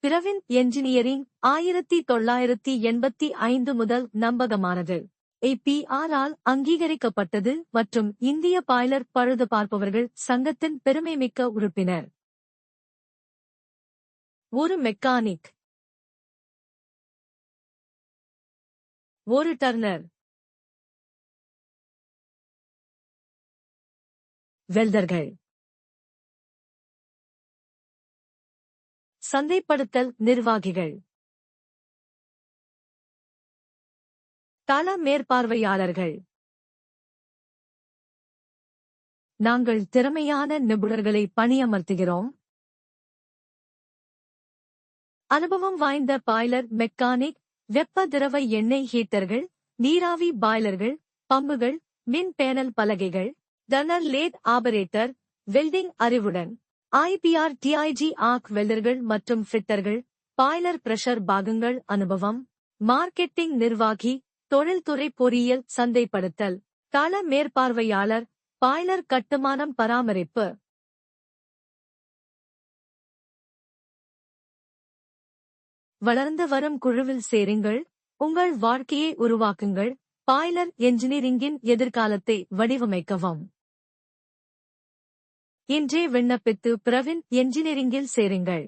Pravin engineering 1985 முதல் நம்பகமானது. APR-ஆல் அங்கீகரிக்கப்பட்டது மற்றும் இந்திய பாய்லர் பழுது பார்ப்பவர்கள் சங்கத்தின் பெருமைமிக்க உறுப்பினர். ஒரு மெக்கானிக், ஒரு டர்னர், வெல்டர்கள், சந்தைப்படுத்தல் நிர்வாகிகள், தள மேற்பார்வையாளர்கள். நாங்கள் திறமையான நிபுணர்களை பணியமர்த்துகிறோம். அனுபவம் வாய்ந்த பாய்லர் மெக்கானிக், வெப்ப திரவ எண்ணெய் ஹீட்டர்கள், நீராவி பாய்லர்கள், பம்புகள், மின் பேனல் பலகைகள், டர்னர் லேத் ஆபரேட்டர், வெல்டிங் அறிவுடன், IPR/TIG ஆர்க் வெல்டர்கள் மற்றும் ஃபிட்டர்கள், பாய்லர் பிரஷர் பாகங்கள் அனுபவம், மார்க்கெட்டிங் நிர்வாகி, தொழில்துறை பொறியியல் சந்தைப்படுத்தல், தள மேற்பார்வையாளர், பாய்லர் கட்டுமானம் பராமரிப்பு. வளர்ந்து வரும் குழுவில் சேருங்கள், உங்கள் வாழ்க்கையை உருவாக்குங்கள், பாய்லர் என்ஜினியரிங்கின் எதிர்காலத்தை வடிவமைக்கவும். இன்றே விண்ணப்பித்து பிரவின் என்ஜினியரிங்கில் சேருங்கள்.